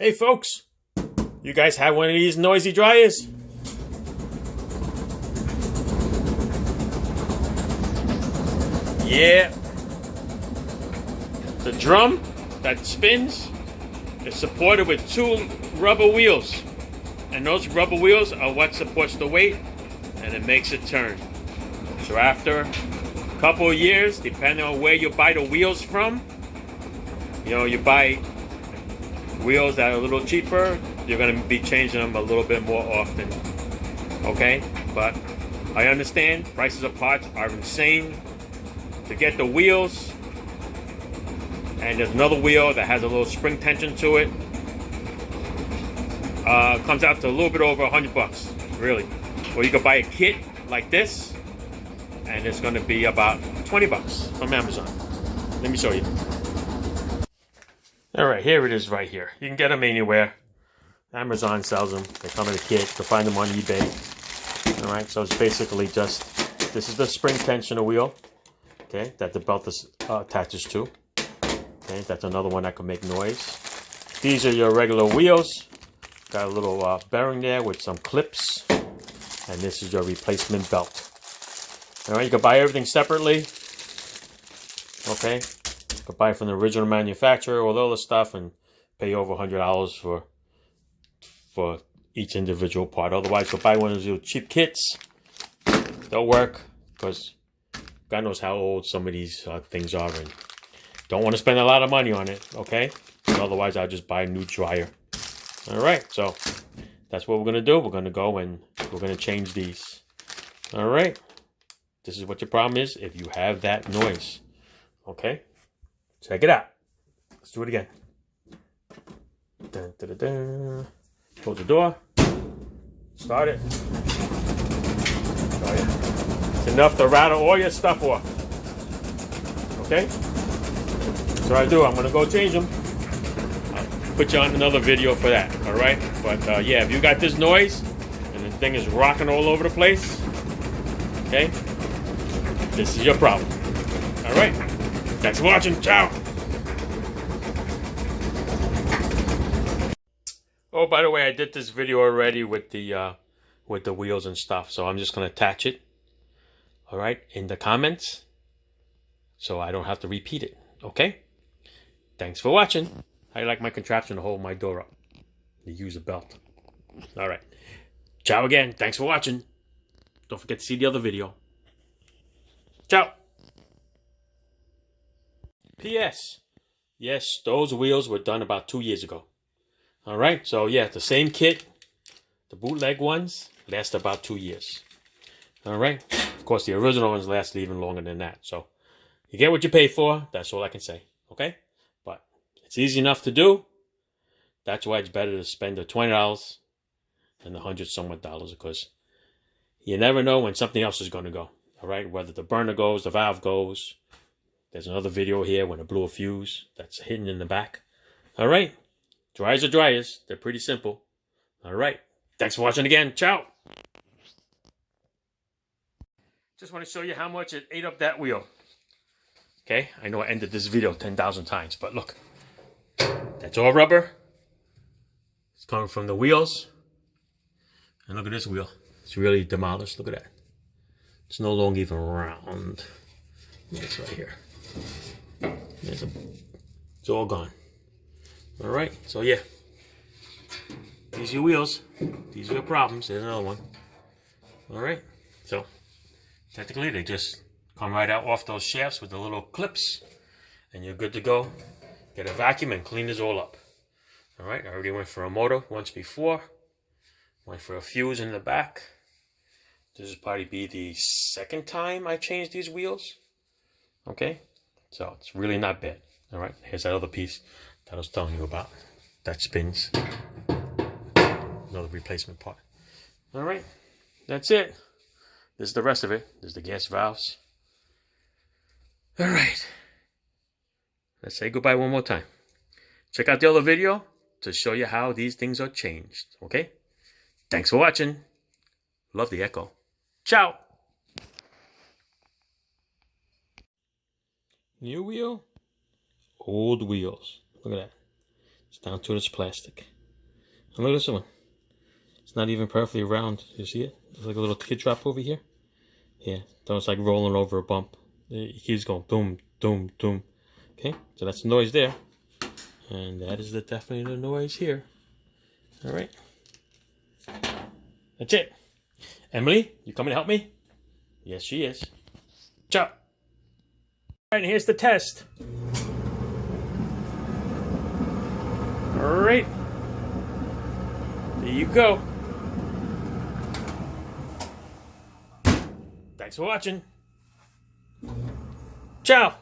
Hey folks, you guys have one of these noisy dryers? Yeah. The drum that spins is supported with two rubber wheels. And those rubber wheels are what supports the weight and it makes it turn. So after a couple of years, depending on where you buy the wheels from, you buy wheels that are a little cheaper, you're going to be changing them a little bit more often. Okay? But I understand prices of parts are insane. To get the wheels, and there's another wheel that has a little spring tension to it, comes out to a little bit over $100, really. Or you could buy a kit like this, and it's going to be about $20 from Amazon. Let me show you. All right, here it is right here. You can get them anywhere. Amazon sells them. They come in a kit. You'll find them on eBay. All right, so it's basically just, this is the spring tensioner wheel, okay, that the belt is, attaches to. Okay, that's another one that can make noise. These are your regular wheels. Got a little bearing there with some clips. And this is your replacement belt. All right, you can buy everything separately. Okay. You can buy it from the original manufacturer or all the stuff and pay over $100 for each individual part. Otherwise, you'll buy one of those cheap kits. They'll work because God knows how old some of these things are, and don't want to spend a lot of money on it, okay? But otherwise, I'll just buy a new dryer. All right, so that's what we're going to do. We're going to go and we're going to change these. All right. This is what your problem is if you have that noise, okay? Check it out. Let's do it again. Dun, dun, dun, dun. Close the door. Start it. Oh, yeah. It's enough to rattle all your stuff off. Okay? That's what I do. I'm going to go change them. I'll put you on another video for that. All right? But yeah, if you got this noise and the thing is rocking all over the place, okay? This is your problem. All right? Thanks for watching. Ciao. Oh, by the way, I did this video already with the wheels and stuff, so I'm just gonna attach it. All right, in the comments, so I don't have to repeat it. Okay. Thanks for watching. I like my contraption to hold my door up. You use a belt. All right. Ciao again. Thanks for watching. Don't forget to see the other video. Ciao. P.S. Yes, those wheels were done about 2 years ago. All right, so yeah, the same kit, the bootleg ones, last about 2 years. All right, of course, the original ones last even longer than that. So you get what you pay for. That's all I can say. Okay, but it's easy enough to do. That's why it's better to spend the $20 than the $100-somewhat dollars, because you never know when something else is going to go. All right, whether the burner goes, the valve goes. There's another video here when it blew a fuse that's hidden in the back. All right. Dryers are dryers. They're pretty simple. All right. Thanks for watching again. Ciao. Just want to show you how much it ate up that wheel. Okay. I know I ended this video 10,000 times, but look. That's all rubber. It's coming from the wheels. And look at this wheel. It's really demolished. Look at that. It's no longer even round. It's right here. It's all gone. All right, so yeah, these are your wheels. These are your problems. There's another one. All right, so technically they just come right out off those shafts with the little clips, and you're good to go. Get a vacuum and clean this all up. All right, I already went for a motor once before. Went for a fuse in the back. This will probably be the second time I changed these wheels. Okay, so it's really not bad. All right, here's that other piece that I was telling you about. That spins. Another replacement part. All right, that's it. This is the rest of it. There's the gas valves. All right. Let's say goodbye one more time. Check out the other video to show you how these things are changed. Okay? Thanks for watching. Love the echo. Ciao. New wheel. Old wheels. Look at that. It's down to this plastic. And look at this one. It's not even perfectly round. You see it? There's like a little kid drop over here. Yeah, that was like rolling over a bump. It keeps going boom, boom, boom. Okay, so that's the noise there. And that is definitely the noise here. All right. That's it. Emily, you coming to help me? Yes, she is. Ciao. All right, and here's the test. All right. There you go. Thanks for watching. Ciao.